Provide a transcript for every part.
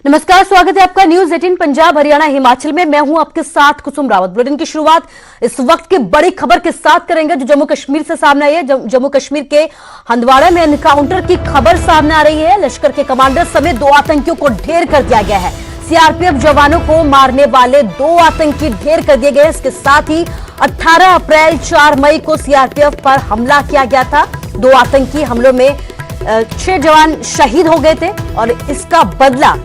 नमस्कार, स्वागत है आपका न्यूज 18 पंजाब हरियाणा हिमाचल में। मैं हूं आपके साथ कुसुम रावत। बुलेटिन की शुरुआत इस वक्त की बड़ी खबर के साथ करेंगे जो जम्मू कश्मीर से सामने आई है। जम्मू कश्मीर के हंदवाड़ा में एनकाउंटर की खबर सामने आ रही है। लश्कर के कमांडर समेत 2 आतंकियों को ढेर कर दिया गया है। सीआरपीएफ जवानों को मारने वाले 2 आतंकी ढेर कर दिए गए। इसके साथ ही 18 अप्रैल 4 मई को सीआरपीएफ पर हमला किया गया था। 2 आतंकी हमलों में 6 जवान शहीद हो गए थे और इसका बदला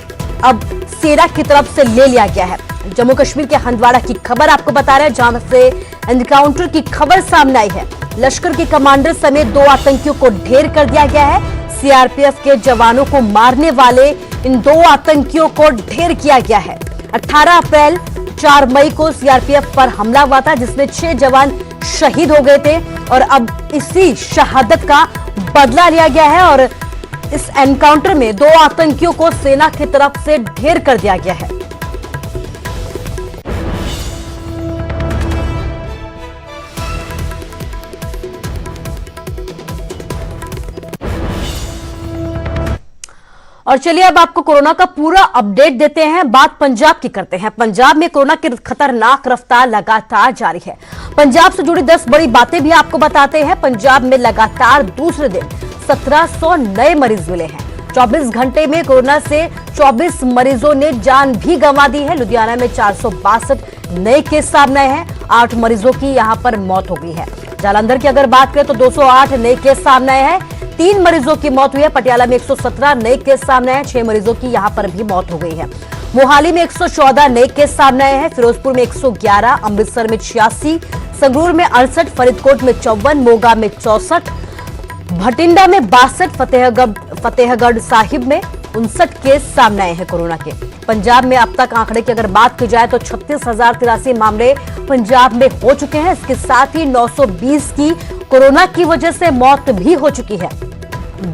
अब सेना की तरफ से ले लिया गया है। जम्मू कश्मीर के हंदवाड़ा की खबर आपको बता रहे हैं जहां से एनकाउंटर की खबर सामने आई है। लश्कर के कमांडर समेत 2 आतंकियों को ढेर कर दिया गया है। सीआरपीएफ के जवानों को मारने वाले इन 2 आतंकियों को ढेर किया गया है। 18 अप्रैल 4 मई को सीआरपीएफ पर हमला हुआ था जिसमें 6 जवान शहीद हो गए थे और अब इसी शहादत का बदला लिया गया है और इस एनकाउंटर में 2 आतंकियों को सेना की तरफ से ढेर कर दिया गया है। और चलिए अब आपको कोरोना का पूरा अपडेट देते हैं। बात पंजाब की करते हैं। पंजाब में कोरोना की खतरनाक रफ्तार लगातार जारी है। पंजाब से जुड़ी 10 बड़ी बातें भी आपको बताते हैं। पंजाब में लगातार दूसरे दिन 1700 नए मरीज मिले हैं। 24 घंटे में कोरोना से 24 मरीजों ने जान भी गंवा दी है। लुधियाना में 462 नए केस सामने आए हैं। 8 मरीजों की यहां पर मौत हो गई है। जालंधर की अगर बात करें तो 208 नए केस सामने आए हैं। 3 मरीजों की मौत हुई है। पटियाला में 117 नए केस सामने आए। 6 मरीजों की यहां पर भी मौत हो गई है। मोहाली में 114 नए केस सामने आए हैं। फिरोजपुर में 111, अमृतसर में 86, संगरूर में 68, फरीदकोट में 54, मोगा में 64, भटिंडा में 62, फतेहगढ़ साहिब में 59 केस सामने आए हैं कोरोना के। पंजाब में अब तक आंकड़े की अगर बात की जाए तो 36,083 मामले पंजाब में हो चुके हैं। इसके साथ ही 920 की कोरोना की वजह से मौत भी हो चुकी है।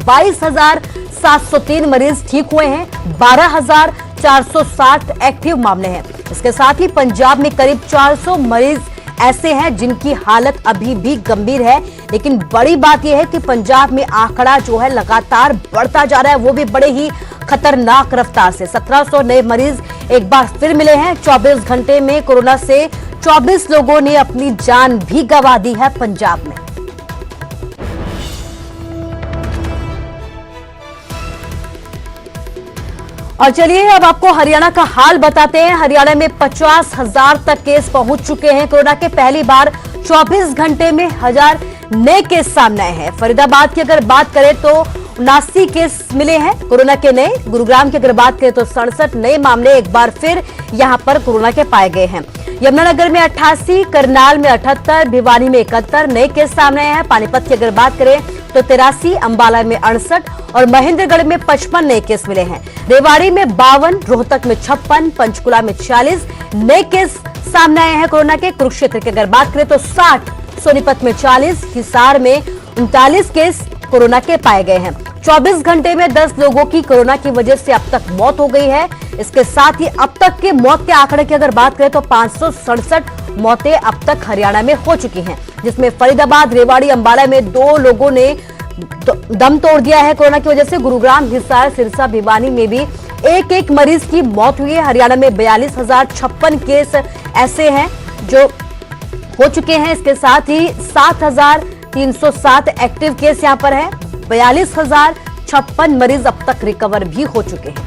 22,703 मरीज ठीक हुए हैं। 12,460 एक्टिव मामले हैं। इसके साथ ही पंजाब में करीब 400 मरीज ऐसे हैं जिनकी हालत अभी भी गंभीर है। लेकिन बड़ी बात यह है कि पंजाब में आंकड़ा जो है लगातार बढ़ता जा रहा है, वो भी बड़े ही खतरनाक रफ्तार से। 1700 नए मरीज एक बार फिर मिले हैं। 24 घंटे में कोरोना से 24 लोगों ने अपनी जान भी गंवा दी है पंजाब में। और चलिए अब आपको हरियाणा का हाल बताते हैं। हरियाणा में 50,000 तक केस पहुंच चुके हैं कोरोना के। पहली बार 24 घंटे में 1000 नए केस सामने आए हैं। फरीदाबाद की अगर बात करें तो 79 केस मिले हैं कोरोना के नए। गुरुग्राम की अगर बात करें तो 67 नए मामले एक बार फिर यहां पर कोरोना के पाए गए हैं। यमुनानगर में 88, करनाल में 78, भिवानी में 71 नए केस सामने आए हैं। पानीपत की अगर बात करें तो 83, अंबाला में 68 और महेंद्रगढ़ में 55 नए केस मिले हैं। रेवाड़ी में 52, रोहतक में 56, पंचकुला में 46 नए केस सामने आए हैं कोरोना के। कुरुक्षेत्र की अगर बात करें तो 60, सोनीपत में 40, हिसार में 39 केस कोरोना के पाए गए हैं। 24 घंटे में 10 लोगों की कोरोना की वजह से अब तक मौत हो गई है। इसके साथ ही अब तक के मौत के आंकड़े की अगर बात करें तो 567 मौतें अब तक हरियाणा में हो चुकी हैं, जिसमें फरीदाबाद, रेवाड़ी, अंबाला में 2 लोगों ने दम तोड़ दिया है कोरोना की वजह से। गुरुग्राम, हिसार, सिरसा, भिवानी में भी एक मरीज की मौत हुई है। हरियाणा में 42,056 केस ऐसे हैं जो हो चुके हैं। इसके साथ ही 7,307 एक्टिव केस यहां पर है। 42,056 मरीज अब तक रिकवर भी हो चुके हैं।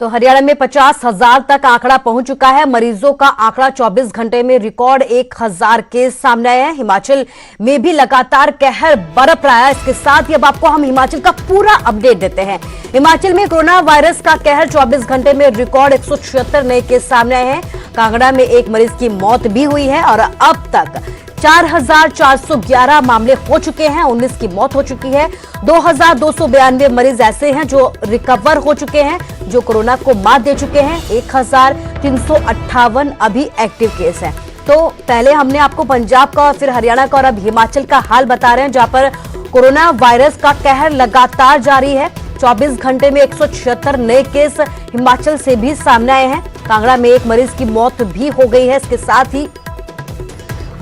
तो हरियाणा में 50,000 तक आंकड़ा पहुंच चुका है। मरीजों का आंकड़ा 24 घंटे में रिकॉर्ड 1,000 केस सामने आए हैं। हिमाचल में भी लगातार कहर बरप रहा है। इसके साथ ही अब आपको हम हिमाचल का पूरा अपडेट देते हैं। हिमाचल में कोरोना वायरस का कहर 24 घंटे में रिकॉर्ड 176 नए केस सामने आए हैं। कांगड़ा में 1 मरीज की मौत भी हुई है और अब तक 4,411 मामले हो चुके हैं। 19 की मौत हो चुकी है। 2,292 मरीज ऐसे हैं जो रिकवर हो चुके हैं, जो कोरोना को मात दे चुके हैं। 1,358 अभी एक्टिव केस हैं। तो पहले हमने आपको पंजाब का और फिर हरियाणा का और अब हिमाचल का हाल बता रहे हैं, जहां पर कोरोना वायरस का कहर लगातार जारी है। 24 घंटे में 176 नए केस हिमाचल से भी सामने आए हैं। कांगड़ा में 1 मरीज की मौत भी हो गई है। इसके साथ ही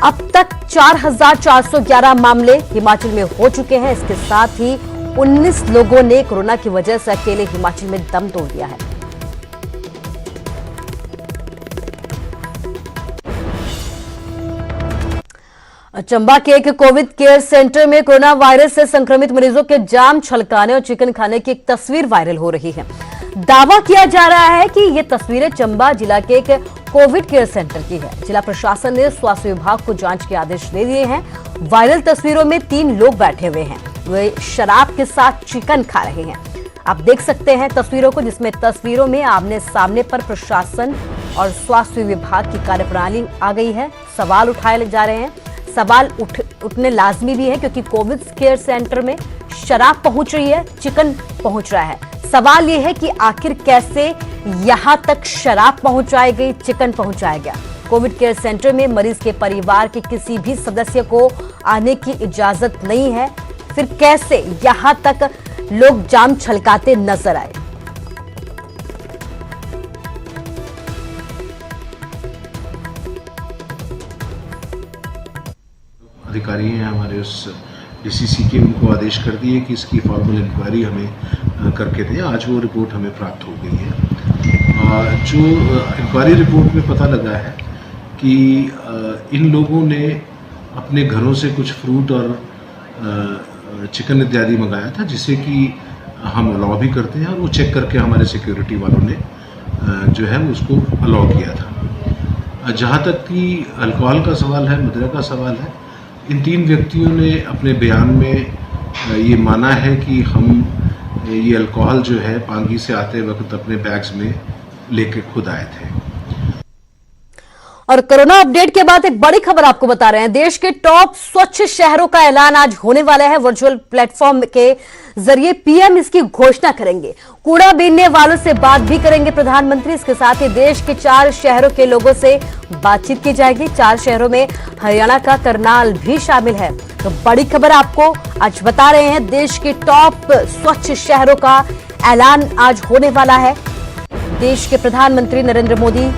अब तक 4,411 मामले हिमाचल में हो चुके हैं। इसके साथ ही 19 लोगों ने कोरोना की वजह से अकेले हिमाचल में दम तोड़ दिया है। चंबा के एक कोविड केयर सेंटर में कोरोना वायरस से संक्रमित मरीजों के जाम छलकाने और चिकन खाने की एक तस्वीर वायरल हो रही है। दावा किया जा रहा है कि ये तस्वीरें चंबा जिला के एक कोविड केयर सेंटर की है। जिला प्रशासन ने स्वास्थ्य विभाग को जांच के आदेश दे दिए हैं। वायरल तस्वीरों में 3 लोग बैठे हुए हैं। वे शराब के साथ चिकन खा रहे हैं। आप देख सकते हैं तस्वीरों को, जिसमें तस्वीरों में आमने सामने पर प्रशासन और स्वास्थ्य विभाग की कार्यप्रणाली आ गई है। सवाल उठाए जा रहे हैं। सवाल उठने लाजमी भी है क्योंकि कोविड केयर सेंटर में शराब पहुंच रही है, चिकन पहुंच रहा है। सवाल यह है कि आखिर कैसे यहां तक शराब पहुंचाई गई, चिकन छलकाया गया। कोविड केयर सेंटर में मरीज के परिवार के किसी भी सदस्य को आने की इजाजत नहीं है। फिर कैसे यहां तक लोग जाम छलकाते नजर आए। अधिकारी हैं हमारे उस डीसीसी के, उनको आदेश कर दिए कि इसकी फॉर्मल इंक्वायरी हमें करके दें। आज वो रिपोर्ट हमें प्राप्त हो गई है। जो इंक्वायरी रिपोर्ट में पता लगा है कि इन लोगों ने अपने घरों से कुछ फ्रूट और चिकन इत्यादि मंगाया था, जिसे कि हम अलाउ भी करते हैं, और वो चेक करके हमारे सिक्योरिटी वालों ने जो है उसको अलाउ किया था। जहाँ तक कि अल्कोहल का सवाल है, मदिरा का सवाल है, इन 3 व्यक्तियों ने अपने बयान में ये माना है कि हम ये अल्कोहल जो है पांगी से आते वक्त अपने बैग्स में लेके खुद आए थे। और कोरोना अपडेट के बाद एक बड़ी खबर आपको बता रहे हैं। देश के टॉप स्वच्छ शहरों का ऐलान आज होने वाला है। वर्चुअल प्लेटफॉर्म के जरिए पीएम इसकी घोषणा करेंगे। कूड़ा बीनने वालों से बात भी करेंगे प्रधानमंत्री। इसके साथ ही देश के 4 शहरों के लोगों से बातचीत की जाएगी। 4 शहरों में हरियाणा का करनाल भी शामिल है। तो बड़ी खबर आपको आज बता रहे हैं। देश के टॉप स्वच्छ शहरों का ऐलान आज होने वाला है। देश के प्रधानमंत्री नरेंद्र मोदी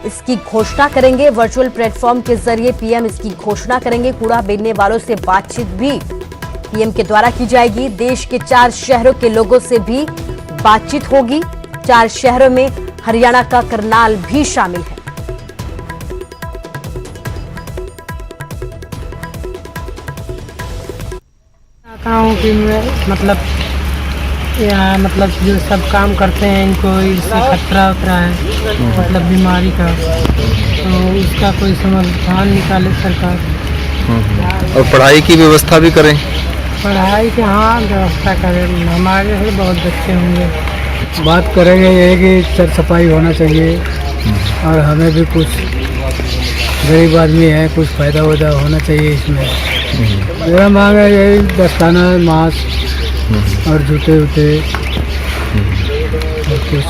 इसकी घोषणा करेंगे। वर्चुअल प्लेटफॉर्म के जरिए पीएम इसकी घोषणा करेंगे। कूड़ा बीनने वालों से बातचीत भी पीएम के द्वारा की जाएगी। देश के 4 शहरों के लोगों से भी बातचीत होगी। 4 शहरों में हरियाणा का करनाल भी शामिल है। कि मतलब जो सब काम करते हैं इनको इससे खतरा उतरा है, मतलब बीमारी का, तो उसका कोई समाधान निकाले सरकार। और पढ़ाई की व्यवस्था भी करें। पढ़ाई की हाँ व्यवस्था करें। हमारे से बहुत बच्चे होंगे। बात करेंगे ये कि सर सफाई होना चाहिए, और हमें भी कुछ गरीब आदमी है, कुछ फ़ायदा वैदा होना चाहिए इसमें। मेरा मांग है यही दस्ताना, मास्क और जूते वूते, और कुछ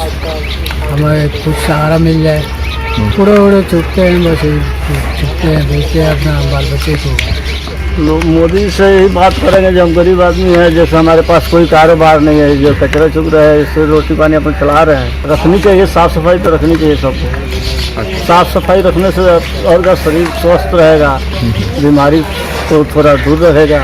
हमें कुछ सहारा मिल जाए। कूड़े वूड़े चुपते हैं, बस चुपते हैं, भेजते हैं अपना बाल बच्चे को। मोदी से ही बात करेंगे। जो हम गरीब आदमी हैं, जैसे हमारे पास कोई कारोबार नहीं है, जो कचरा चुग रहा है, इससे रोटी पानी अपन चला रहे हैं। रखनी चाहिए, साफ़ सफाई तो रखनी चाहिए सबको। साफ़ सफाई रखने से और का शरीर स्वस्थ रहेगा, बीमारी तो थोड़ा दूर रहेगा।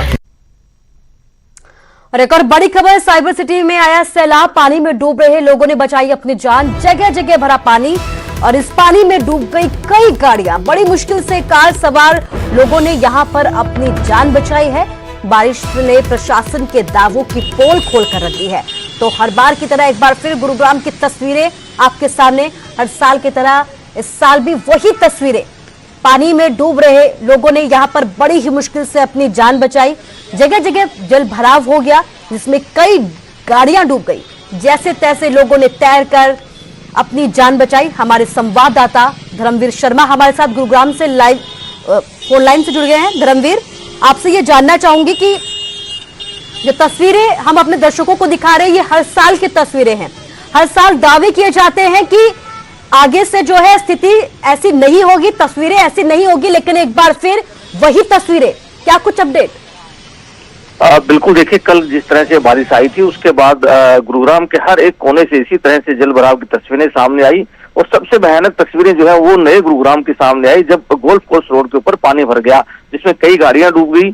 और एक और बड़ी खबर, साइबर सिटी में आया सैलाब। पानी में डूब रहे लोगों ने बचाई अपनी जान। जगह जगह भरा पानी और इस पानी में डूब गई कई गाड़ियां। बड़ी मुश्किल से कार सवार लोगों ने यहां पर अपनी जान बचाई है। बारिश ने प्रशासन के दावों की पोल खोल कर रख दी है। तो हर बार की तरह एक बार फिर गुरुग्राम की तस्वीरें आपके सामने। हर साल की तरह इस साल भी वही तस्वीरें। पानी में डूब रहे लोगों ने यहां पर बड़ी ही मुश्किल से अपनी जान बचाई। जगह जगह जल भराव हो गया, जिसमें कई गाड़ियां डूब गई। जैसे तैसे लोगों ने तैरकर अपनी जान बचाई। हमारे संवाददाता धर्मवीर शर्मा हमारे साथ गुरुग्राम से लाइव फोन लाइन से जुड़ गए हैं। धर्मवीर, आपसे ये जानना चाहूंगी कि जो तस्वीरें हम अपने दर्शकों को दिखा रहे हैं, ये हर साल की तस्वीरें हैं। हर साल दावे किए जाते हैं कि आगे से जो है स्थिति ऐसी नहीं होगी, तस्वीरें ऐसी नहीं होगी, लेकिन एक बार फिर वही तस्वीरें। क्या कुछ अपडेट? बिल्कुल, देखिए कल जिस तरह से बारिश आई थी उसके बाद गुरुग्राम के हर एक कोने से इसी तरह से जल भराव की तस्वीरें सामने आई। और सबसे भयानक तस्वीरें जो है वो नए गुरुग्राम के सामने आई जब गोल्फ कोर्स रोड के ऊपर पानी भर गया, जिसमें कई गाड़ियां डूब गई।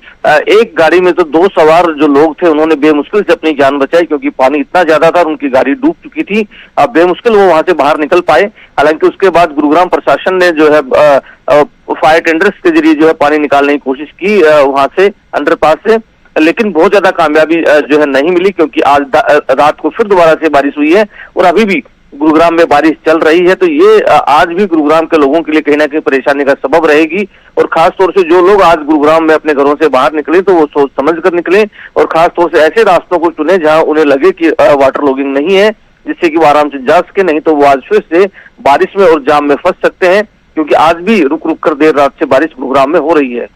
एक गाड़ी में तो 2 सवार जो लोग थे उन्होंने बेमुश्किल से अपनी जान बचाई, क्योंकि पानी इतना ज्यादा था और उनकी गाड़ी डूब चुकी थी। बेमुश्किल वो वहां से बाहर निकल पाए। हालांकि उसके बाद गुरुग्राम प्रशासन ने जो है फायर टेंडर्स के जरिए जो है पानी निकालने की कोशिश की वहां से, अंडरपास से, लेकिन बहुत ज्यादा कामयाबी जो है नहीं मिली, क्योंकि आज रात को फिर दोबारा से बारिश हुई है और अभी भी गुरुग्राम में बारिश चल रही है। तो ये आज भी गुरुग्राम के लोगों के लिए कहीं ना कहीं परेशानी का सबब रहेगी। और खास तौर से जो लोग आज गुरुग्राम में अपने घरों से बाहर निकले तो वो सोच समझ कर निकले और खास तौर से ऐसे रास्तों को चुने जहां उन्हें लगे कि वाटर लॉगिंग नहीं है, जिससे कि वो आराम से जा सके, नहीं तो वो आज फिर से बारिश में और जाम में फंस सकते हैं, क्योंकि आज भी रुक रुक कर देर रात से बारिश गुरुग्राम में हो रही है।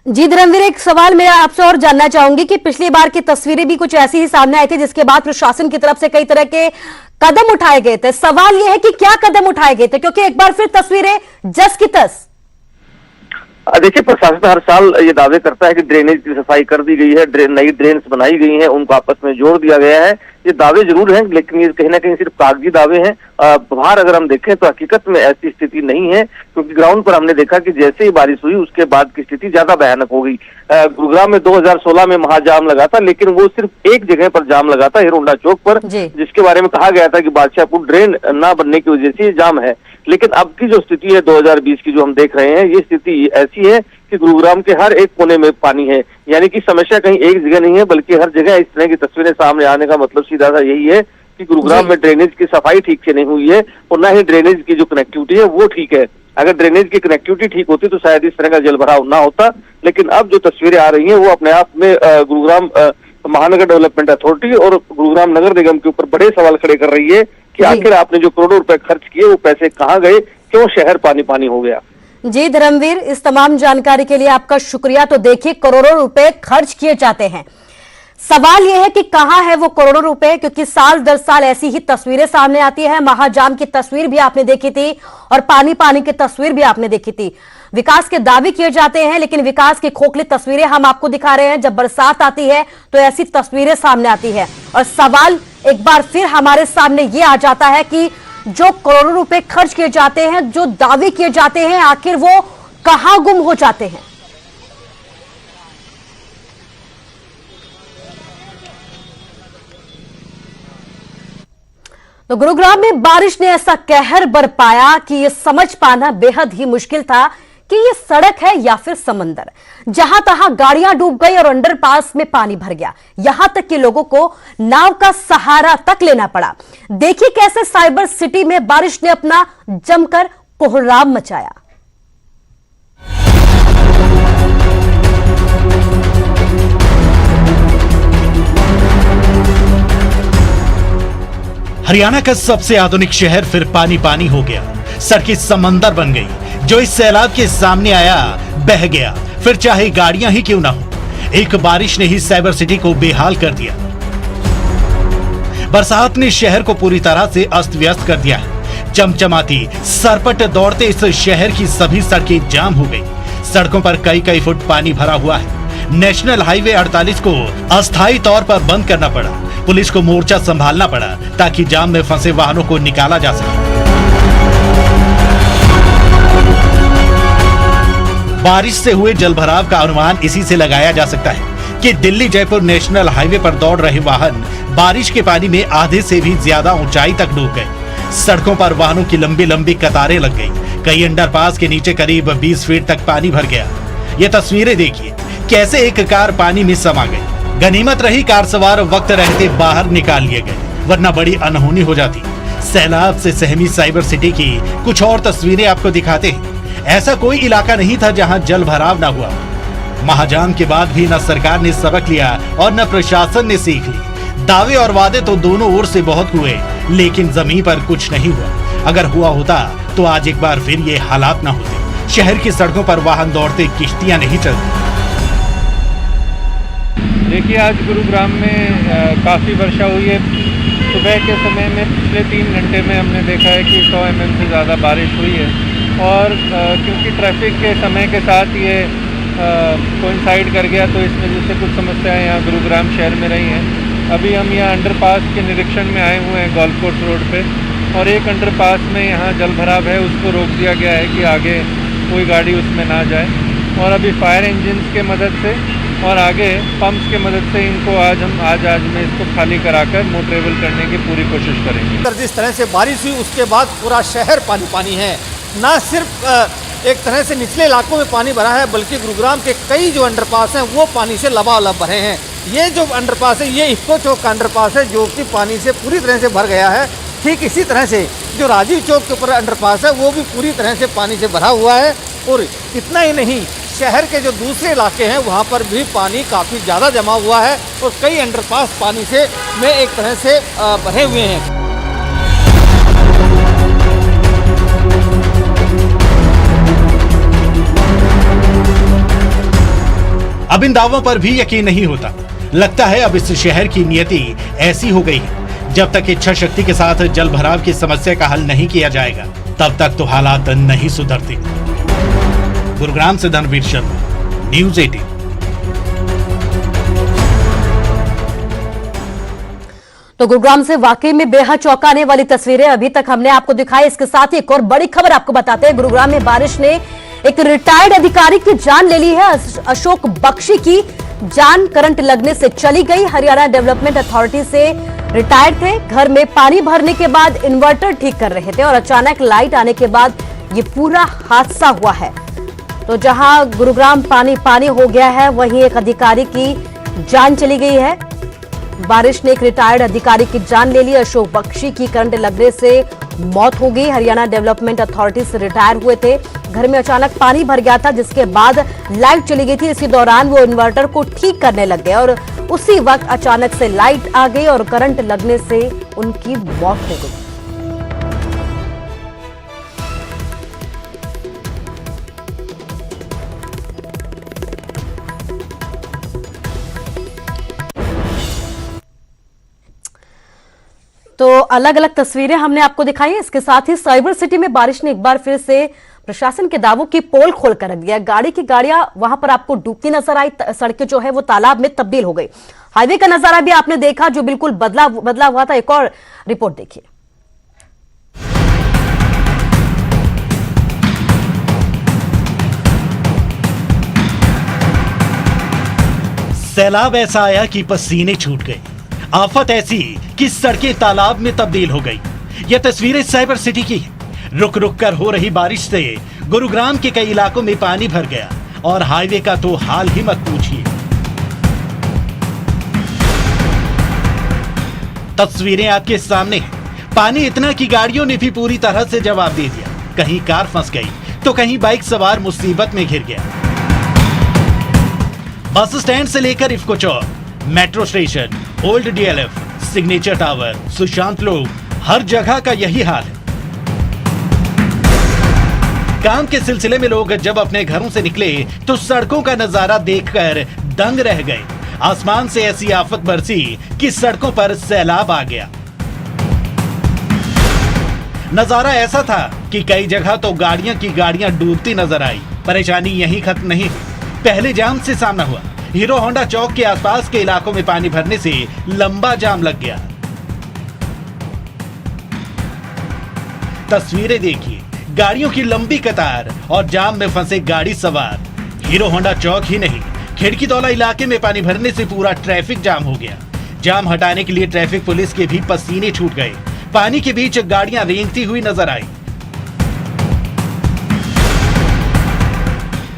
जी धर्मवीर, एक सवाल मैं आपसे और जानना चाहूंगी कि पिछली बार की तस्वीरें भी कुछ ऐसी ही सामने आई थी, जिसके बाद प्रशासन की तरफ से कई तरह के कदम उठाए गए थे। सवाल यह है कि क्या कदम उठाए गए थे, क्योंकि एक बार फिर तस्वीरें जस की तस। देखिए, प्रशासन हर साल ये दावे करता है कि ड्रेनेज की सफाई कर दी गई है, नई ड्रेन्स बनाई गई हैं, उनको आपस में जोड़ दिया गया है। ये दावे जरूर हैं, लेकिन ये कहीं ना कहीं सिर्फ कागजी दावे हैं। बाहर अगर हम देखें तो हकीकत में ऐसी स्थिति नहीं है, क्योंकि ग्राउंड पर हमने देखा कि जैसे ही बारिश हुई उसके बाद की स्थिति ज्यादा भयानक हो गई। गुरुग्राम में 2016 में महाजाम लगा था, लेकिन वो सिर्फ एक जगह पर जाम लगा था, हिरोंडा चौक पर, जिसके बारे में कहा गया था कि बादशाहपुर ड्रेन ना बनने की वजह से ये जाम है। लेकिन अब की जो स्थिति है 2020 की जो हम देख रहे हैं, ये स्थिति ऐसी है कि गुरुग्राम के हर एक कोने में पानी है। यानी कि समस्या कहीं एक जगह नहीं है, बल्कि हर जगह इस तरह की तस्वीरें सामने आने का मतलब सीधा सा यही है कि गुरुग्राम में ड्रेनेज की सफाई ठीक से नहीं हुई है और ना ही ड्रेनेज की जो कनेक्टिविटी है वो ठीक है। अगर ड्रेनेज की कनेक्टिविटी ठीक होती तो शायद इस तरह का जल भराव ना होता। लेकिन अब जो तस्वीरें आ रही हैं वो अपने आप में गुरुग्राम महानगर डेवलपमेंट अथॉरिटी और गुरुग्राम नगर निगम के ऊपर बड़े सवाल खड़े कर रही है कि आखिर आपने जो करोड़ों रुपए खर्च किए वो पैसे कहाँ गए, क्यों शहर पानी पानी हो गया। जी धर्मवीर, इस तमाम जानकारी के लिए आपका शुक्रिया। तो देखिए, करोड़ों रुपए खर्च किए जाते हैं, सवाल यह है कि कहां है वो करोड़ों रुपए, क्योंकि साल दर साल ऐसी ही तस्वीरें सामने आती है। महाजाम की तस्वीर भी आपने देखी थी और पानी पानी की तस्वीर भी आपने देखी थी। विकास के दावे किए जाते हैं, लेकिन विकास की खोखली तस्वीरें हम आपको दिखा रहे हैं। जब बरसात आती है तो ऐसी तस्वीरें सामने आती है और सवाल एक बार फिर हमारे सामने ये आ जाता है कि जो करोड़ों रुपए खर्च किए जाते हैं, जो दावे किए जाते हैं, आखिर वो कहां गुम हो जाते हैं। तो गुरुग्राम में बारिश ने ऐसा कहर बरपाया कि यह समझ पाना बेहद ही मुश्किल था कि ये सड़क है या फिर समंदर। जहां तहां गाड़ियां डूब गई और अंडरपास में पानी भर गया, यहां तक कि लोगों को नाव का सहारा तक लेना पड़ा। देखिए कैसे साइबर सिटी में बारिश ने अपना जमकर कोहराम मचाया। हरियाणा का सबसे आधुनिक शहर फिर पानी पानी हो गया। सड़कें समंदर बन गई, जो इस सैलाब के सामने आया बह गया, फिर चाहे गाड़ियां ही क्यों ना हो। एक बारिश ने ही साइबर सिटी को बेहाल कर दिया। बरसात ने शहर को पूरी तरह से अस्त व्यस्त कर दिया है। चमचमाती सरपट दौड़ते इस शहर की सभी सड़कें जाम हो गई। सड़कों पर कई कई फुट पानी भरा हुआ है। नेशनल हाईवे 48 को अस्थायी तौर पर बंद करना पड़ा। पुलिस को मोर्चा संभालना पड़ा ताकि जाम में फंसे वाहनों को निकाला जा सके। बारिश से हुए जलभराव का अनुमान इसी से लगाया जा सकता है कि दिल्ली जयपुर नेशनल हाईवे पर दौड़ रहे वाहन बारिश के पानी में आधे से भी ज्यादा ऊंचाई तक डूब गए। सड़कों पर वाहनों की लंबी लंबी कतारें लग गई। कई अंडरपास के नीचे करीब 20 फीट तक पानी भर गया। ये तस्वीरें देखिए, कैसे एक कार पानी में समा गई। गनीमत रही कार सवार वक्त रहते बाहर निकाल लिए गए, वरना बड़ी अनहोनी हो जाती। सैलाब से सहमी साइबर सिटी की कुछ और तस्वीरें आपको दिखाते हैं। ऐसा कोई इलाका नहीं था जहां जल भराव ना हुआ। महाजाम के बाद भी न सरकार ने सबक लिया और न प्रशासन ने सीख ली। दावे और वादे तो दोनों ओर से बहुत हुए, लेकिन जमीन पर कुछ नहीं हुआ। अगर हुआ होता तो आज एक बार फिर ये हालात ना होते। शहर की सड़कों पर वाहन दौड़ते, किश्तियां नहीं चलती। देखिए, आज गुरुग्राम में काफ़ी वर्षा हुई है। सुबह के समय में पिछले 3 घंटे में हमने देखा है कि 100 mm से ज़्यादा बारिश हुई है। और क्योंकि ट्रैफिक के समय के साथ ये कोइंसाइड कर गया, तो इस वजह से कुछ समस्याएं यहाँ गुरुग्राम शहर में रही हैं। अभी हम यहाँ अंडरपास के निरीक्षण में आए हुए हैं गोल्फ कोर्स रोड पे। और एक अंडरपास में यहाँ जल भराव है, उसको रोक दिया गया है कि आगे कोई गाड़ी उसमें ना जाए। और अभी फायर इंजन्स के मदद से और आगे पंप्स के मदद से इनको आज में इसको खाली कराकर मोटरेबल करने की पूरी कोशिश करेंगे। जिस तरह से बारिश हुई उसके बाद पूरा शहर पानी पानी है। ना सिर्फ एक तरह से निचले इलाकों में पानी भरा है, बल्कि गुरुग्राम के कई जो अंडरपास हैं वो पानी से लबालब भरे हैं। ये जो अंडरपास है ये इफ्को चौक का अंडरपास है, जो कि पानी से पूरी तरह से भर गया है। ठीक इसी तरह से जो राजीव चौक के ऊपर अंडरपास है वो भी पूरी तरह से पानी से भरा हुआ है। और इतना ही नहीं, शहर के जो दूसरे इलाके हैं वहाँ पर भी पानी काफ़ी ज़्यादा जमा हुआ है और कई अंडरपास पानी से में एक तरह से भरे हुए हैं। अब इन दावों पर भी यकीन नहीं होता। लगता है अब इस शहर की नियति ऐसी हो गई है, जब तक इच्छा शक्ति के साथ जल भराव की समस्या का हल नहीं किया जाएगा तब तक तो हालात नहीं सुधरते। गुरुग्राम से धनवीर शर्मा, न्यूज़ 18। तो गुरुग्राम से वाकई में बेहद चौंकाने वाली तस्वीरें अभी तक हमने आपको दिखाई। इसके साथ ही एक और बड़ी खबर आपको बताते हैं। गुरुग्राम में बारिश ने एक रिटायर्ड अधिकारी की जान ले ली है। अशोक बख्शी की जान करंट लगने से चली गई। हरियाणा डेवलपमेंट अथॉरिटी से रिटायर्ड थे। घर में पानी भरने के बाद इन्वर्टर ठीक कर रहे थे और अचानक लाइट आने के बाद ये पूरा हादसा हुआ है। तो जहां गुरुग्राम पानी पानी हो गया है, वहीं एक अधिकारी की जान चली गई है। बारिश ने एक रिटायर्ड अधिकारी की जान ले ली। अशोक बख्शी की करंट लगने से मौत हो गई। हरियाणा डेवलपमेंट अथॉरिटी से रिटायर हुए थे। घर में अचानक पानी भर गया था, जिसके बाद लाइट चली गई थी। इसी दौरान वो इन्वर्टर को ठीक करने लग गए और उसी वक्त अचानक से लाइट आ गई और करंट लगने से उनकी मौत हो गई। तो अलग अलग तस्वीरें हमने आपको दिखाई। इसके साथ ही साइबर सिटी में बारिश ने एक बार फिर से प्रशासन के दावों की पोल खोल कर रख दिया। गाड़ियां वहां पर आपको डूबती नजर आई। सड़कें जो है वो तालाब में तब्दील हो गई। हाईवे का नजारा भी आपने देखा जो बिल्कुल बदला हुआ था। एक और रिपोर्ट देखिए। सैलाब ऐसा आया कि पसीने छूट गए। आफत ऐसी कि सड़कें तालाब में तब्दील हो गई। यह तस्वीरें साइबर सिटी की है। रुक रुक कर हो रही बारिश से गुरुग्राम के कई इलाकों में पानी भर गया और हाईवे का तो हाल ही मत पूछिए। तस्वीरें आपके सामने हैं। पानी इतना कि गाड़ियों ने भी पूरी तरह से जवाब दे दिया। कहीं कार फंस गई तो कहीं बाइक सवार मुसीबत में घिर गया। बस स्टैंड से लेकर IFFCO Chowk, metro station, old DLF, signature tower, Sushant Lok, हर जगह का यही हाल है। काम के सिलसिले में लोग जब अपने घरों से निकले तो सड़कों का नजारा देखकर दंग रह गए। आसमान से ऐसी आफत बरसी कि सड़कों पर सैलाब आ गया। नजारा ऐसा था कि कई जगह तो गाड़ियां डूबती नजर आई। परेशानी यहीं खत्म नहीं हुई। पहले जाम से सामना हुआ। हीरो होंडा चौक के आसपास के इलाकों में पानी भरने से लंबा जाम लग गया। तस्वीरें देखिए, गाड़ियों की लंबी कतार और जाम में फंसे गाड़ी सवार। हीरो होंडा चौक ही नहीं, खिड़कीदौला इलाके में पानी भरने से पूरा ट्रैफिक जाम हो गया। जाम हटाने के लिए ट्रैफिक पुलिस के भी पसीने छूट गए। पानी के बीच गाड़ियां रेंगती हुई नजर आई।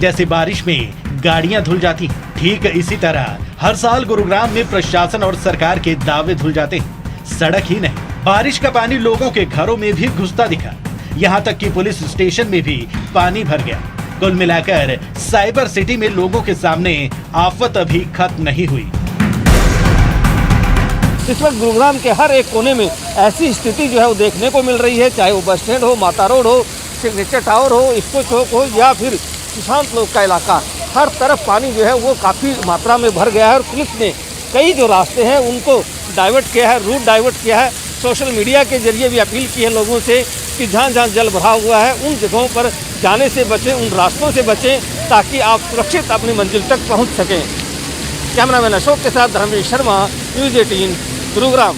जैसे बारिश में गाड़ियां धुल जाती, ठीक इसी तरह हर साल गुरुग्राम में प्रशासन और सरकार के दावे धुल जाते हैं। सड़क ही नहीं, बारिश का पानी लोगों के घरों में भी घुसता दिखा। यहाँ तक कि पुलिस स्टेशन में भी पानी भर गया। कुल मिलाकर साइबर सिटी में लोगों के सामने आफत अभी खत्म नहीं हुई। इस वक्त गुरुग्राम के हर एक कोने में ऐसी स्थिति जो है वो देखने को मिल रही है, चाहे वो बस स्टैंड हो, माता रोड हो, सिग्नेचर टावर हो, इफ्को चौक हो या फिर सुशांत लोक का इलाका। हर तरफ पानी जो है वो काफ़ी मात्रा में भर गया है और पुलिस ने कई जो रास्ते हैं उनको डाइवर्ट किया है, रूट डाइवर्ट किया है। सोशल मीडिया के जरिए भी अपील की है लोगों से कि जहाँ जहाँ जल भरा हुआ है उन जगहों पर जाने से बचें, उन रास्तों से बचें, ताकि आप सुरक्षित अपनी मंजिल तक पहुँच सकें। कैमरामैन अशोक के साथ धर्मवीर शर्मा, न्यूज़ 18 गुरुग्राम।